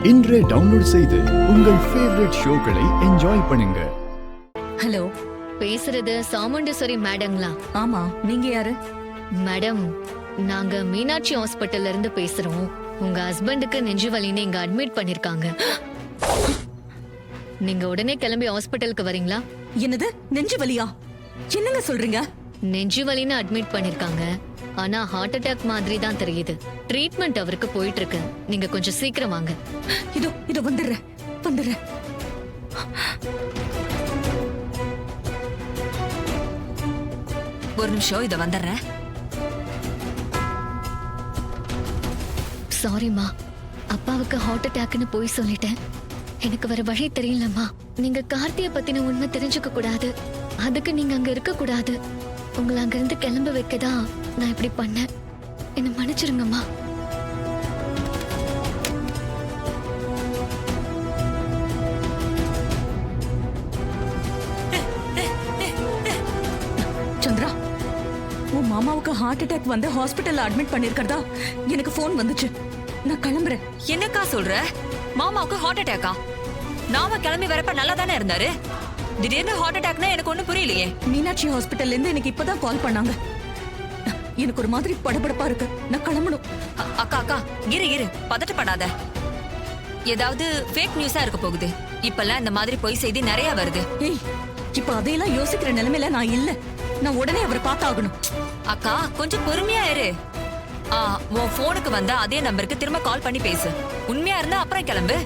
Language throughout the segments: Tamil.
இன்றே டவுன்லோட் செய்து உங்கள் ஃபேவரட் ஷோக்களை என்ஜாய் பண்ணுங்க. ஹலோ, பேசுறது சாமுண்டேஸ்வரி மேடங்களா? ஆமா, நீங்க யாரு? மேடம், நாங்க மீனாட்சி ஹாஸ்பிட்டல்ல இருந்து பேசுறோம். உங்க ஹஸ்பண்டுக்கு நெஞ்சு வலின்னு இங்க அட்மிட் பண்ணிருக்காங்க. நீங்க உடனே கிளம்பி ஹாஸ்பிட்டலுக்கு வரீங்களா? என்னது, நெஞ்சு வலியா? என்னங்க சொல்றீங்க? நெஞ்சு வலின்னு அட்மிட் பண்ணிருக்காங்க. ஆனா ஹார்ட் அட்டாக் மாதிரி தான் தெரியுது. ட்ரீட்மெண்ட் அவருக்கு போயிட்டு இருக்கு. நீங்க கொஞ்சம் சீக்கிரம் வாங்க. இதோ வந்துடுறேன். ஒரு நிமிஷம், இத வந்துடுறேன். சாரிம்மா, அப்பாவுக்கு ஹார்ட் அட்டாக்னு போய் சொல்லிட்டேன். எனக்கு வேற வழி தெரியலம்மா. நீங்க கார்த்திய பத்தின உண்மை தெரிஞ்சுக்க கூடாது. அதுக்கு நீங்க அங்க இருக்க கூடாது. உங்களை அங்க இருந்து கிளம்ப வைக்கதான் நான் இப்படி பண்ணேன். என்ன மன்னிச்சிருங்கம்மா. சந்திரா, உன் மாமாவுக்கு ஹார்ட் அட்டாக் வந்து ஹாஸ்பிட்டல்ல அட்மிட் பண்ணிருக்கிறதா எனக்கு போன் வந்துச்சு. நான் கிளம்புறேன். என்னக்கா சொல்ற? மாமாவுக்கு ஹார்ட் அட்டாக்கா? நாம கிளம்பி வரப்ப நல்லா தானே இருந்தாரு. திடீர்னு ஹார்ட் அட்டாக்னா எனக்கு ஒண்ணும் புரியலையே. மீனாட்சி ஹாஸ்பிட்டல்ல இருந்து எனக்கு இப்பதான் கால் பண்ணாங்க. எனக்கு ஒரு மாதிரி படபடப்பா இருக்கு. நான் கிளம்பணும். அக்கா இரு பதட்டப்படாத. ஏதாவது ஃபேக் நியூஸா இருக்க போகுது. இப்பெல்லாம் இந்த மாதிரி பொய் செய்தி நிறைய வருது. ஏய், இப்ப அதையெல்லாம் யோசிக்கிற நிலைமையில நான் இல்ல. நான் உடனே அவரை பார்த்தாகணும். அக்கா, கொஞ்சம் பொறுமையா இரு. உன் போனுக்கு வந்த அதே நம்பருக்கு திரும்ப கால் பண்ணி பேசு. உண்மையா இருந்தா அப்புறம் கிளம்பு.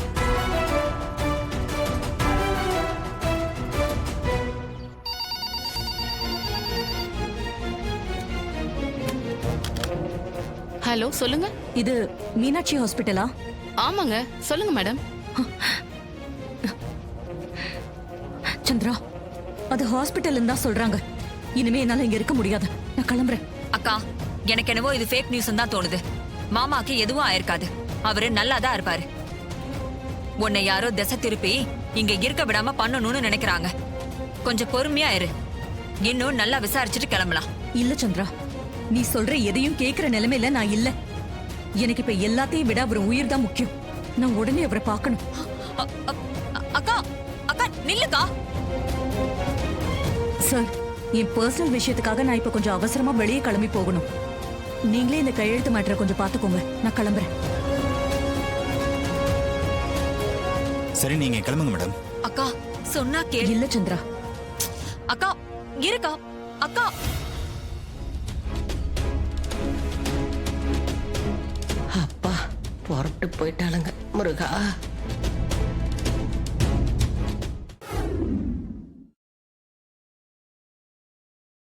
ஹலோ, சொல்லுங்க. இது மீனாட்சி ஹாஸ்பிட்டலா? ஆமாங்க, சொல்லுங்க மேடம். சந்திரா, அது ஹாஸ்பிட்டல் தான் சொல்றாங்க. இனிமே என்னால இங்க இருக்க முடியாது. நான் கிளம்புறேன். அக்கா, எனக்கு என்னவோ இது ஃபேக் நியூஸ் தான் தோணுது. மாமாக்கு எதுவும் ஆயிருக்காது. அவரு நல்லாதான் இருப்பாரு. உன்னை யாரோ திசை திருப்பி இங்க இருக்க விடாம பண்ணணும்னு நினைக்கிறாங்க. கொஞ்சம் பொறுமையா இரு. இன்னும் நல்லா விசாரிச்சுட்டு கிளம்பலாம். இல்ல சந்திரா, நீ சொல்ற எதையும் கேக்குற நிலைமையில நான் இல்ல. எனக்கு இப்ப எல்லாத்தையும் விட அவர் உயிர் தான் முக்கியம். நான் உடனே அவரை பார்க்கணும். அக்கா நில்லுக்கா. சார், என் பர்சனல் விஷயத்துக்காக நான் இப்ப கொஞ்சம் அவசரமா வெளியே கிளம்பி போகணும். நீங்களே இந்த கையெழுத்து மேட்டரை கொஞ்சம் பாத்துக்கோங்க. நான் கிளம்புறேன். சரி, நீங்க கிளம்புங்க மேடம். அக்கா சொன்னா கேளு. இல்ல சந்திரா. அக்கா இருக்கா. அக்கா, அப்பா புறப்பட்டு போயிட்டாளுங்க. முருகா,